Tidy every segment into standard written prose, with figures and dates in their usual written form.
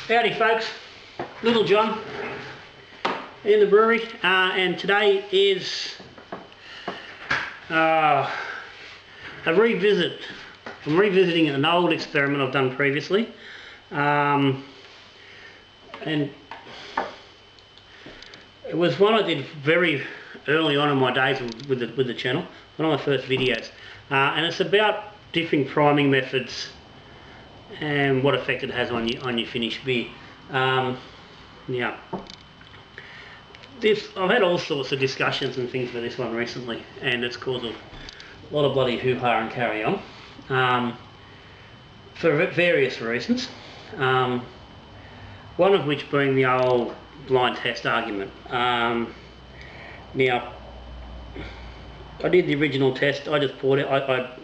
Howdy folks, Little John in the brewery, and today is a revisit. I'm revisiting an old experiment I've done previously, and it was one I did very early on in my days with the channel, one of my first videos, and it's about different priming methods and what effect it has on your finished beer. Now, I've had all sorts of discussions and things for this one recently, and it's caused a lot of bloody hoo-ha and carry on, for various reasons. One of which being the old blind test argument. Now, I did the original test. I just poured it. I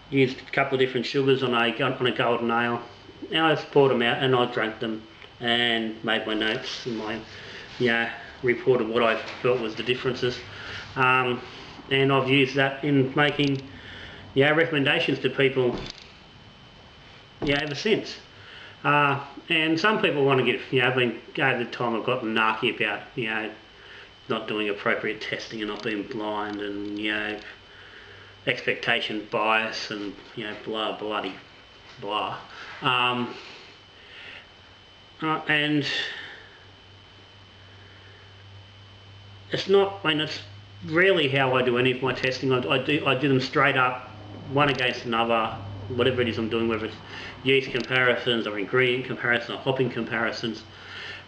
used a couple of different sugars on a golden ale. And I just poured them out and I drank them and made my notes and my reported what I felt was the differences. And I've used that in making recommendations to people ever since. And some people want to get, over the time I've gotten narky about, not doing appropriate testing and not being blind and, expectation bias and, bloody blah. And it's not, it's rarely how I do any of my testing. I do them straight up, one against another, whatever it is I'm doing, whether it's yeast comparisons or ingredient comparisons or hopping comparisons.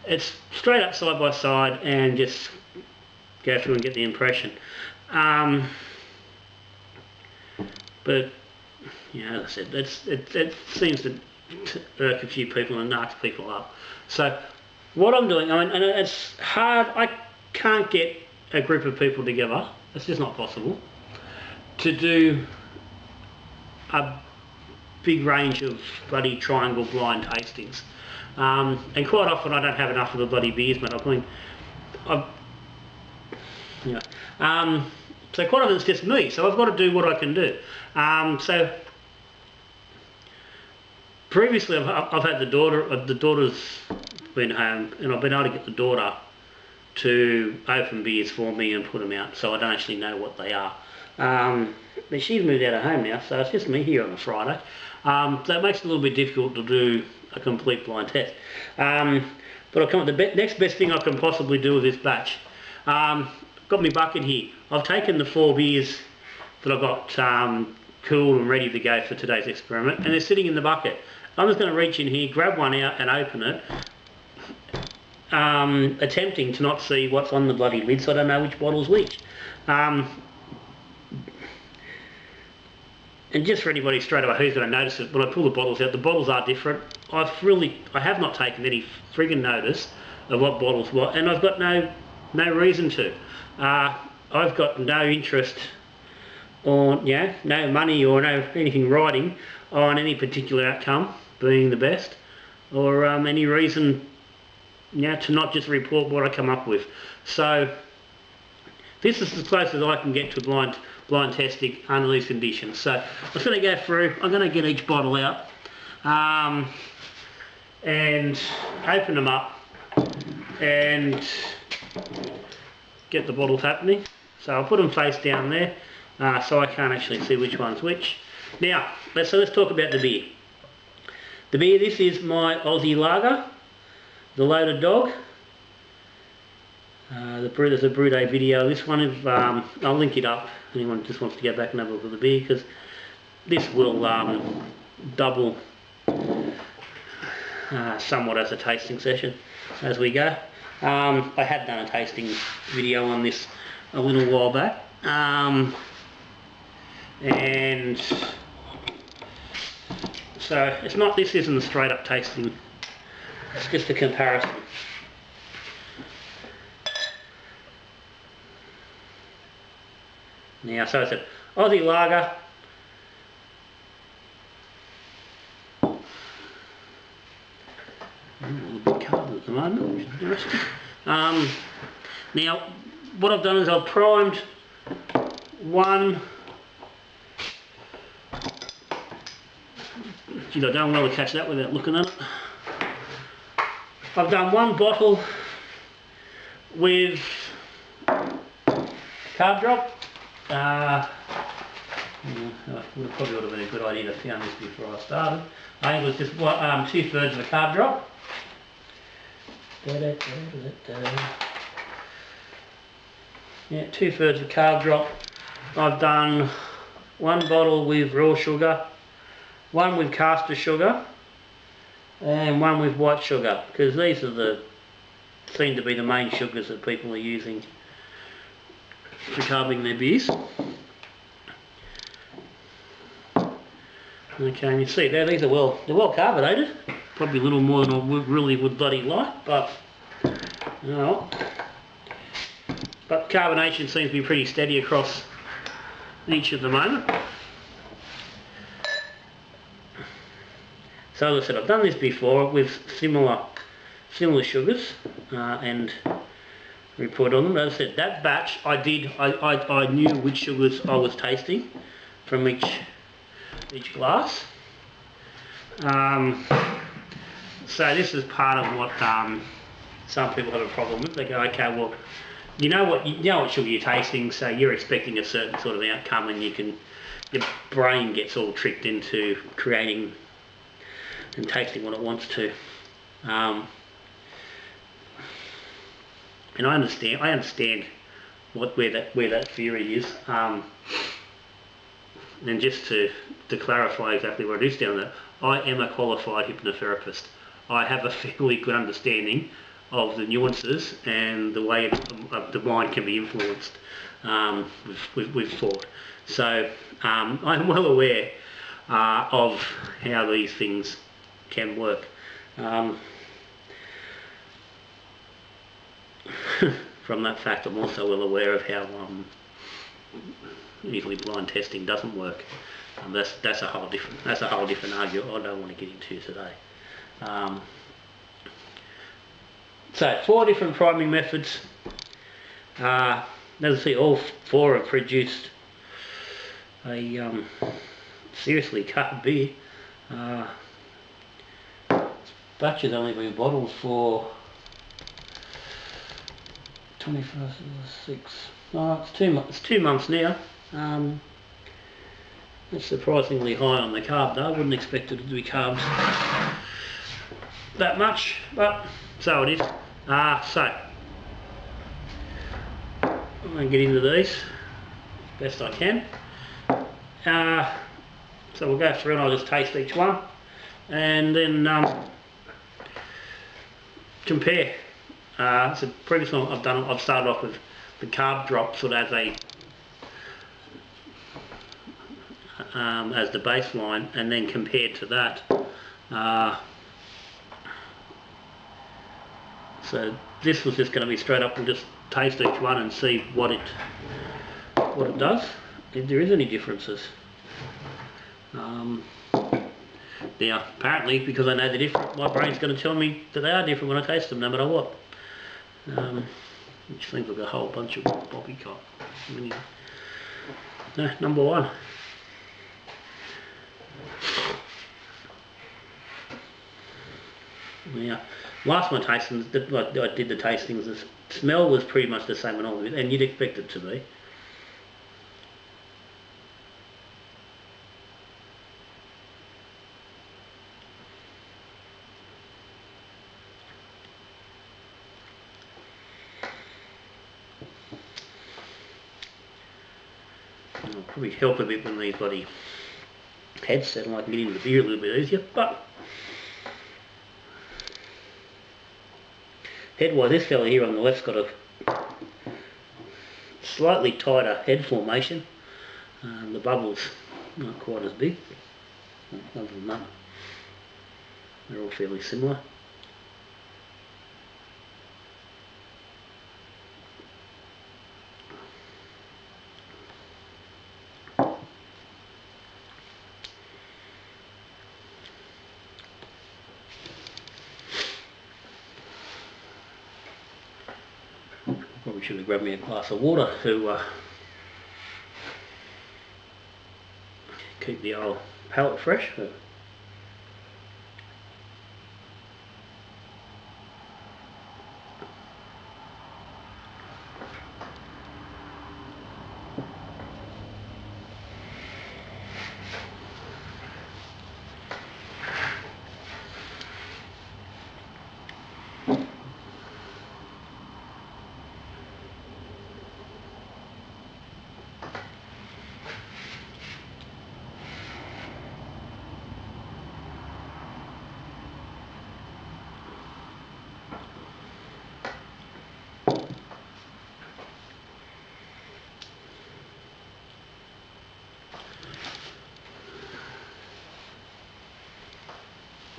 It's straight up side by side and just go through and get the impression. But as I said, it seems to irk a few people and narc people up. So what I'm doing, and it's hard, I can't get a group of people together, it's just not possible, to do a big range of bloody triangle blind tastings. And quite often I don't have enough of the bloody beers, mate. So quite often it's just me, so I've got to do what I can do. So previously I've had the daughter's been home, and I've been able to get the daughter to open beers for me and put them out, so I don't actually know what they are. But she's moved out of home now, so it's just me here on a Friday. So it makes it a little bit difficult to do a complete blind test. But I'll come up with the next best thing I can possibly do with this batch. Got my bucket here. I've taken the 4 beers that I've got cool and ready to go for today's experiment, and they're sitting in the bucket. I'm just going to reach in here, grab one out and open it, attempting to not see what's on the bloody lid, so I don't know which bottle's which. And just for anybody straight away who's going to notice it, when I pull the bottles out, the bottles are different. I have not taken any friggin' notice of what bottles what, and I've got no reason to. I've got no interest or no money or no anything riding on any particular outcome being the best, or any reason to not just report what I come up with. So this is as close as I can get to blind testing under these conditions. So I'm just going to go through, I'm going to get each bottle out and open them up and get the bottles happening. So I'll put them face down there, so I can't actually see which one's which. Now, let's talk about the beer. The beer, this is my Aussie Lager, the Loaded Dog. There's a brew day video. This one, I'll link it up. Anyone just wants to go back and have a look at the beer, because this will double somewhat as a tasting session as we go. I had done a tasting video on this a little while back, and so this isn't a straight up tasting, it's just a comparison. Now, so I said Aussie Lager, a little bit carb at the moment, which is interesting. Now, what I've done is I've primed one. Geez, I don't really catch that without looking at it. I've done one bottle with carb drop. Probably would have been a good idea to found this before I started. I think it was just 2/3 of a carb drop. Yeah, 2/3 of carb drop. I've done one bottle with raw sugar, one with caster sugar, and one with white sugar, because these are seem to be the main sugars that people are using for carbing their beers. Okay, and you see there, they're well carbonated. Probably a little more than I really would bloody like, but you know. But carbonation seems to be pretty steady across each at the moment. So as I said, I've done this before with similar sugars and report on them. As I said, that batch I knew which sugars I was tasting from each glass. So this is part of what some people have a problem with. They go, okay, well, you know what sugar you're tasting, so you're expecting a certain sort of outcome, and your brain gets all tricked into creating and tasting what it wants to. And I understand where that theory is. And just to clarify exactly what it is down there, I am a qualified hypnotherapist. I have a fairly good understanding of the nuances and the way the mind can be influenced with thought. So I'm well aware of how these things can work. From that fact, I'm also well aware of how easily blind testing doesn't work. That's a whole different argument I don't want to get into today. So 4 different priming methods. As I see, all 4 have produced a seriously carb beer. Batch has only been bottled for 21st of the 6th. Oh, it's 2 months now. It's surprisingly high on the carb though. I wouldn't expect it to be carbs that much, but so it is. So I'm going to get into these as best I can. So we'll go through and I'll just taste each one and then compare. So previously I've started off with the carb drop sort of as the baseline, and then compared to that. So this was just going to be straight up and just taste each one and see what it does, if there is any differences. Now apparently, because I know they're different, my brain's going to tell me that they are different when I taste them, no matter what. Which seems like a whole bunch of poppycock. No, number 1. Yeah, last one I did the tastings, the smell was pretty much the same on all of it, and you'd expect it to be. It'll probably help a bit when these bloody heads settle. I can get into the beer a little bit easier, but head-wise, this fella here on the left's got a slightly tighter head formation. The bubble's not quite as big. Other than that, they're all fairly similar. Probably should have grabbed me a glass of water to keep the old palate fresh.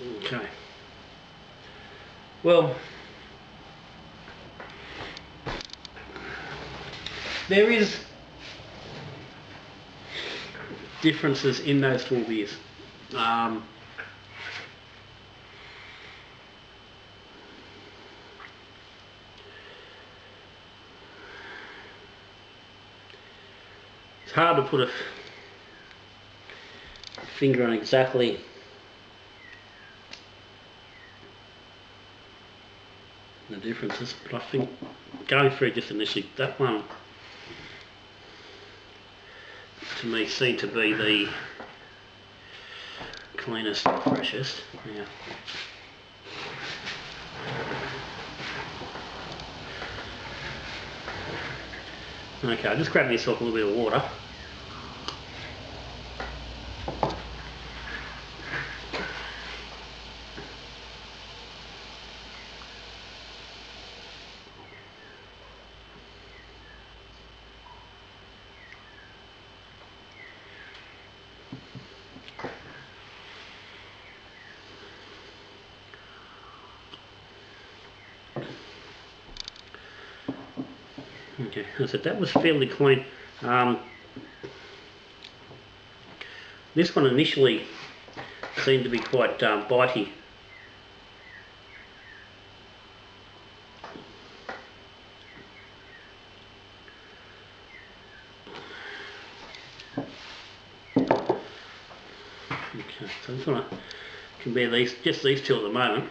Okay. Well, there is differences in those 4 beers. It's hard to put a finger on exactly the differences, but I think going through just initially, that one to me seemed to be the cleanest and freshest. Yeah. Okay, I'll just grab myself a little bit of water. Okay, I said that was fairly clean. This one initially seemed to be quite bitey. Okay, so I just want to compare just these two at the moment.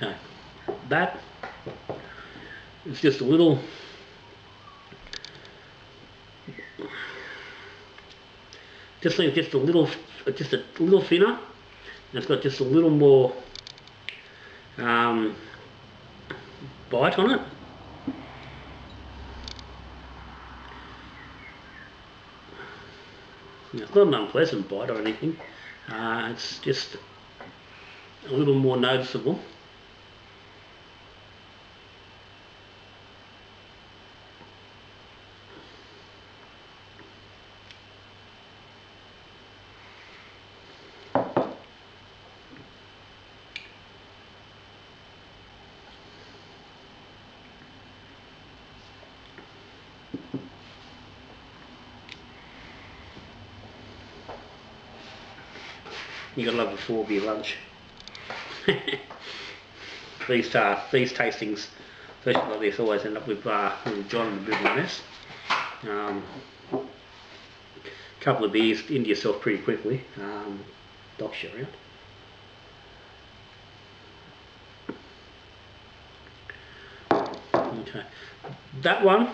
Okay, that is just a little, just a little thinner, and it's got just a little more bite on it. It's not an unpleasant bite or anything. It's just a little more noticeable. You gotta love a 4 beer lunch. These tastings, especially like this, always end up with John and a bit of a mess. Couple of beers into yourself pretty quickly. Docks you around. Okay, that one,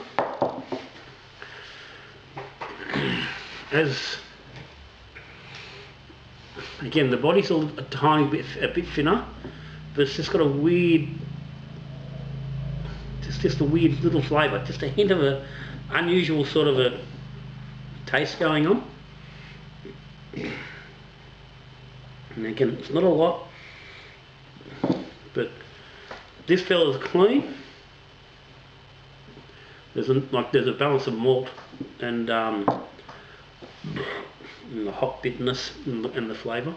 as again, the body's a tiny bit, a bit thinner, but it's just got a weird, just a weird little flavour, just a hint of a unusual sort of a taste going on. And again, it's not a lot, but this fella's clean. There's a balance of malt and the hop bitterness and the flavour.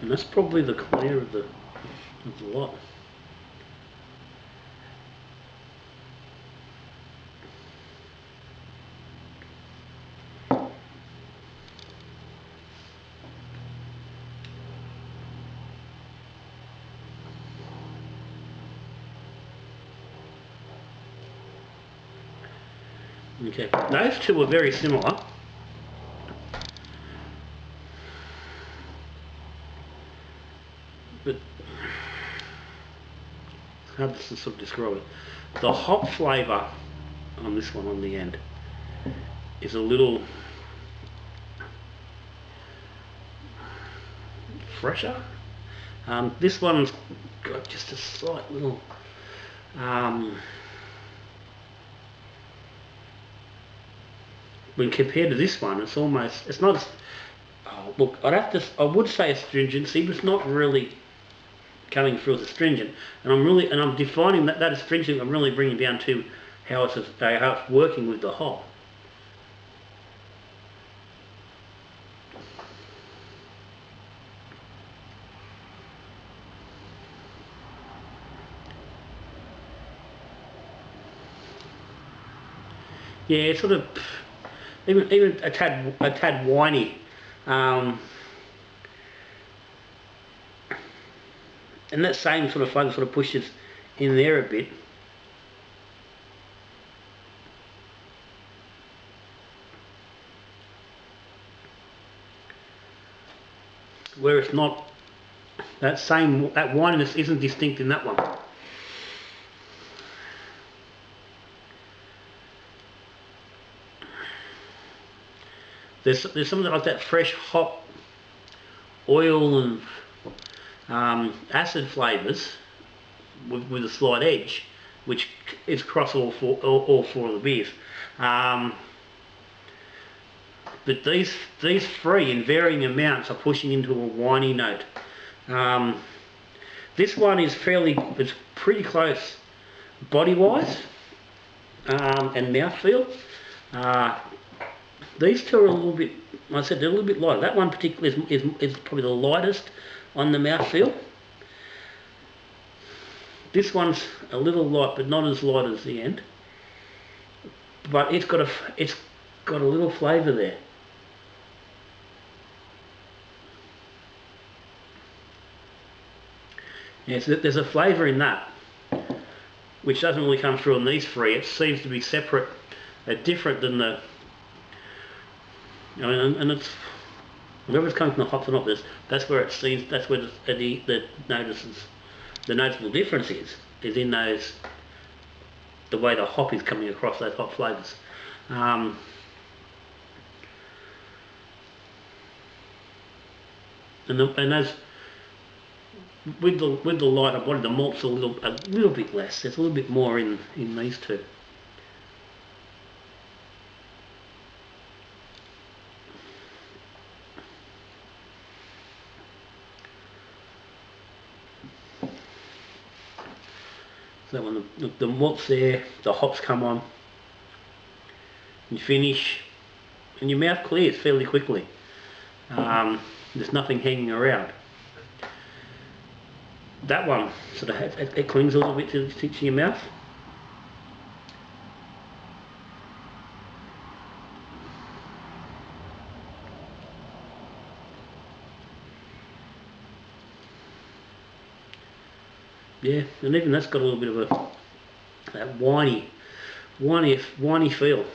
And that's probably the clear of the lot. Okay, those two are very similar. But how does this sort of describe it? The hop flavour on this one on the end is a little fresher. This one's got just a slight little when compared to this one, it's almost, it's not as, oh, look, I would say astringency, but it's not really coming through as astringent. And I'm defining that astringent. I'm really bringing down to how it's working with the hop. Yeah, it's sort of even a tad whiny, and that same sort of flavour sort of pushes in there a bit. Where it's not, that whininess isn't distinct in that one. There's something like that fresh hop, oil and acid flavours with a slight edge, which is across all four of the beers. But these three in varying amounts are pushing into a winey note. This one is it's pretty close body-wise and mouthfeel. These two are a little bit, like I said, they're a little bit lighter. That one particularly is probably the lightest on the mouthfeel. This one's a little light, but not as light as the end. But it's got a little flavour there. Yes, there's a flavour in that, which doesn't really come through on these three. It seems to be separate, different than the. And it's wherever's coming from the hops or not. That's where it seems. That's where the noticeable difference is in those, the way the hop is coming across those hop flavours. And those with the lighter body, the malt's a little bit less. There's a little bit more in these two. So when the malt's there, the hops come on, you finish, and your mouth clears fairly quickly. There's nothing hanging around. That one sort of it clings a little bit to your mouth. Yeah, and even that's got a little bit of that whiny feel.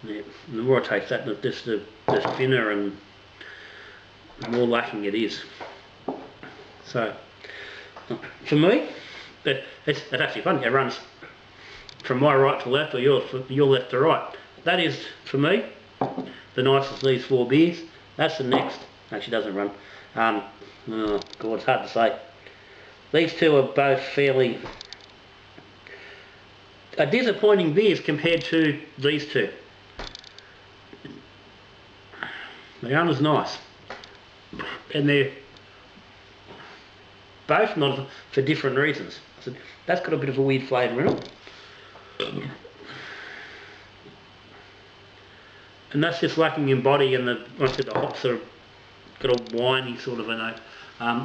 Yeah, the more I taste that, the thinner and the more lacking it is. So, for me, it's actually funny. It runs from my right to left, or your left to right. That is, for me, the nicest of these four beers. That's the next. Actually, doesn't run. Oh God, it's hard to say. These two are both fairly disappointing beers compared to these two. They aren't as nice, and they're both not for different reasons. So that's got a bit of a weird flavour in it. And that's just lacking in body, and like I said, the hops are got a winey sort of a note.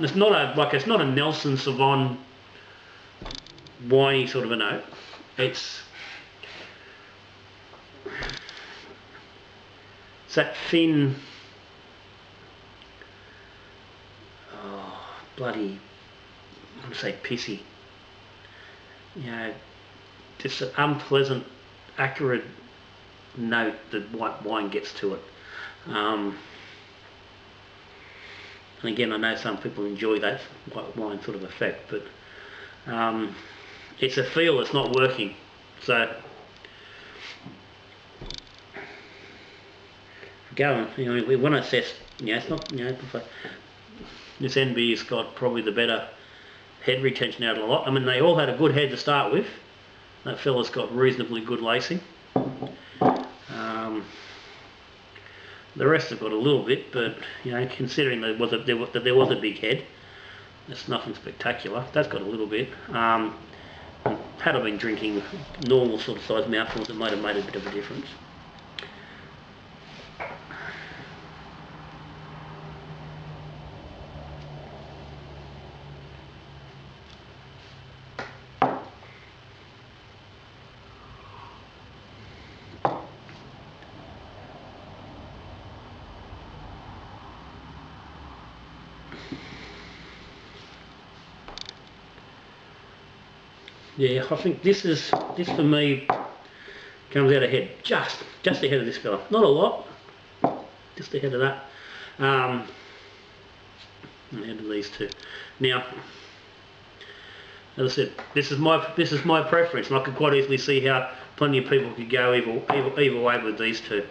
It's not a Nelson Sauvin winey sort of a note. It's that thin bloody, I want to say pissy. You know, just an unpleasant, acrid note that white wine gets to it. And again, I know some people enjoy that white wine sort of effect, but it's a feel that's not working. So go, you know, we want to assess, you know, it's not, you know, this NB's got probably the better head retention out of a lot. I mean, they all had a good head to start with. That fella's got reasonably good lacing. The rest have got a little bit, but you know, considering there was a big head, that's nothing spectacular. That's got a little bit. Had I been drinking normal sort of size mouthfuls, it might have made a bit of a difference. Yeah, I think this for me comes out ahead, just ahead of this fella. Not a lot, just ahead of that. Ahead of these two. Now, as I said, this is my preference, and I could quite easily see how plenty of people could go either way with these two.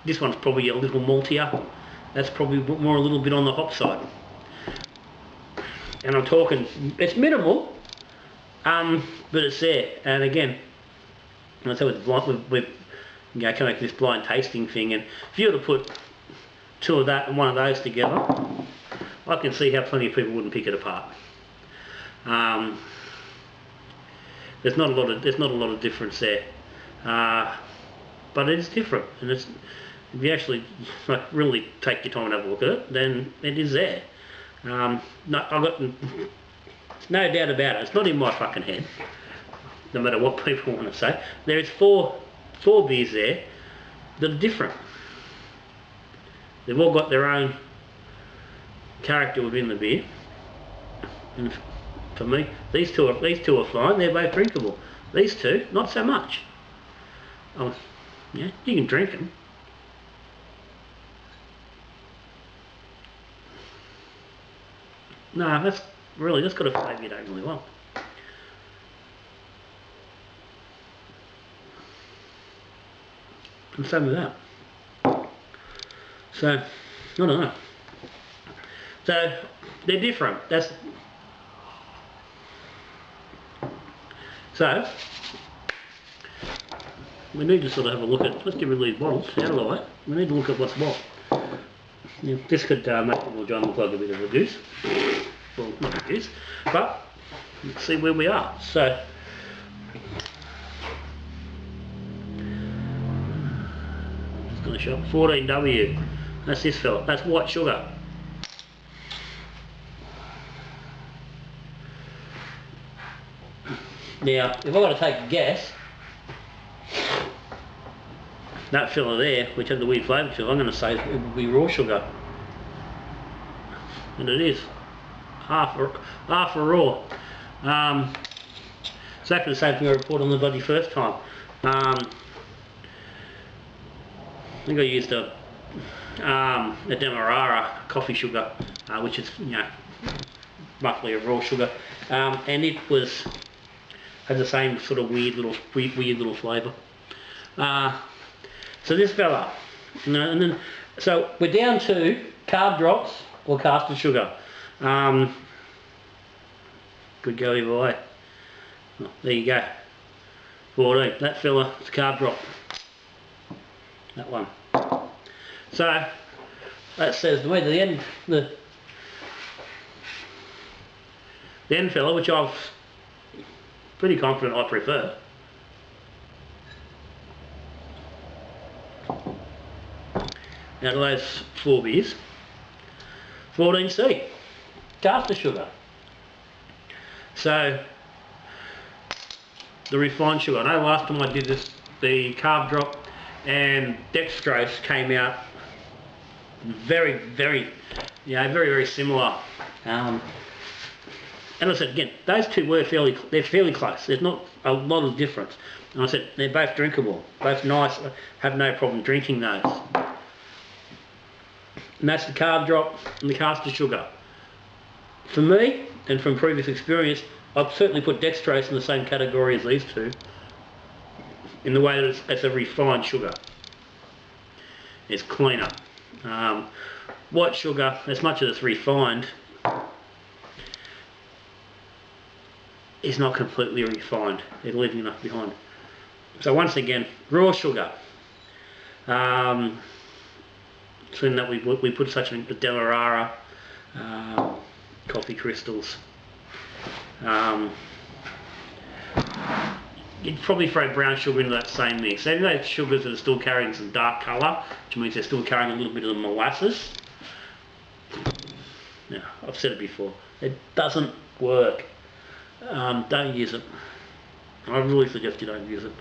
This one's probably a little maltier. That's probably more a little bit on the hop side. And I'm talking, it's minimal. But it's there, and again, I say with you know, kind of this blind tasting thing, and if you were to put two of that and one of those together, I can see how plenty of people wouldn't pick it apart. There's not a lot of difference there, but it's different, and it's, if you actually like really take your time and have a look at it, then it is there. No, I've got no doubt about it. It's not in my fucking head, no matter what people want to say. There's four beers there that are different. They've all got their own character within the beer. And for me, these two are fine. They're both drinkable. These two, not so much. Oh, yeah, you can drink them. No, that's got a flavour you don't really want. And same with that. So, I don't know. So, they're different. So, we need to sort of have a look at, let's get rid of these bottles out of the way. We need to look at what's what. Now, this could make Little John look like a bit of a goose. Well, not a goose, but let's see where we are. So, just going to show up 14W. That's this fella. That's white sugar. Now, if I've got to take a guess, that fella there, which had the weird flavour to it, I'm going to say it would be raw sugar. And it is. Half a raw. Exactly the same thing I reported on the bloody first time. I think I used a Demerara coffee sugar, which is, you know, roughly a raw sugar, and it had the same sort of weird little flavour. So this fella, you know, and then so we're down to carb drops or caster sugar. Could go either way. Oh, there you go. 14. That fella, it's a carb drop. That one. So that says to me the end fella, which I've pretty confident I prefer. Out of those 4 beers, 14C, caster sugar. So the refined sugar. I know last time I did this, the carb drop and dextrose came out very, very, you know, very, very similar And I said again, those two were they're fairly close. There's not a lot of difference. And I said they're both drinkable, both nice. I have no problem drinking those. And that's the carb drop and the caster sugar. For me, and from previous experience, I've certainly put dextrose in the same category as these two, in the way that it's a refined sugar. It's cleaner. White sugar, as much as it's refined, is not completely refined. They're leaving enough behind. So once again, raw sugar. So in that we put such a Demerara, coffee crystals. You'd probably throw brown sugar into that same mix. Even those sugars that are still carrying some dark colour, which means they're still carrying a little bit of the molasses. Now, I've said it before, it doesn't work. Don't use it. I really suggest you don't use it.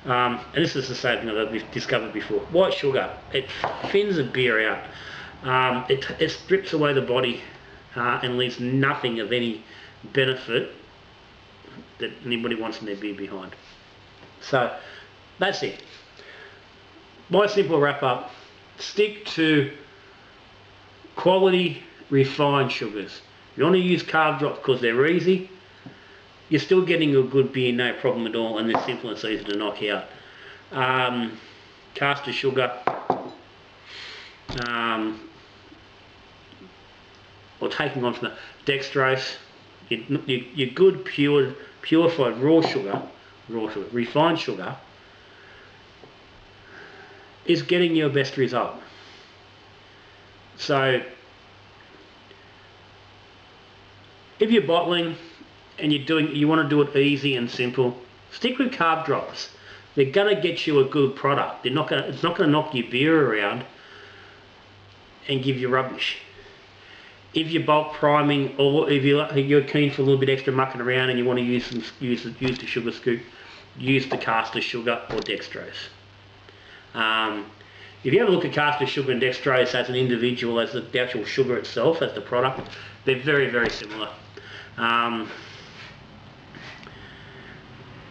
And this is the same thing that we've discovered before. White sugar, it thins a beer out. It strips away the body and leaves nothing of any benefit that anybody wants in their beer behind. So that's it. My simple wrap up: stick to quality refined sugars. You want to use carb drops because they're easy. You're still getting a good beer, no problem at all, and they're simple and it's easy to knock out. Caster sugar, or taking on from the dextrose, your good purified raw sugar, refined sugar, is getting your best result. So if you're bottling and you want to do it easy and simple, stick with carb drops. They're gonna get you a good product. It's not gonna knock your beer around and give you rubbish. If you're bulk priming, or if you're keen for a little bit extra mucking around and you want to use the sugar scoop, use the caster sugar or dextrose. If you have a look at caster sugar and dextrose as an individual, as the actual sugar itself, as the product, they're very, very similar.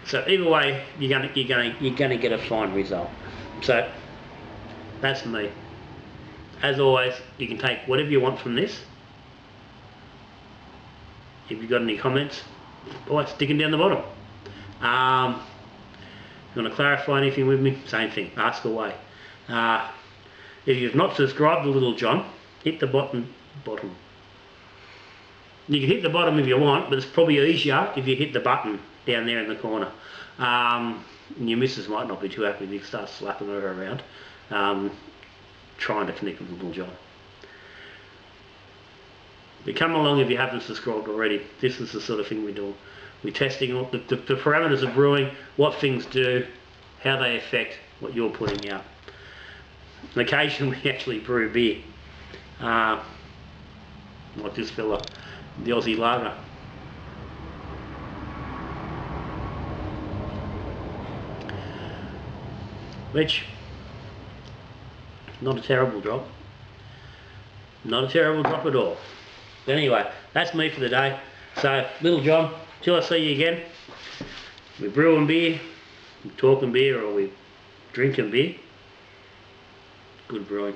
So either way, you're gonna get a fine result. So that's me. As always, you can take whatever you want from this. If you've got any comments, always stick them down the bottom. If you want to clarify anything with me, same thing, ask away. If you've not subscribed to Little John, hit the bottom. You can hit the bottom if you want, but it's probably easier if you hit the button down there in the corner. Your missus might not be too happy if you start slapping her around, trying to connect with Little John. But come along if you haven't subscribed already. This is the sort of thing we're doing. We're testing all the parameters of brewing, what things do, how they affect what you're putting out. And occasionally we actually brew beer. Like this fella, the Aussie Lager. Which, not a terrible drop. Not a terrible drop at all. But anyway, that's me for the day. So, Little John, till I see you again, we're brewing beer, we're talking beer, or we're drinking beer. Good brewing.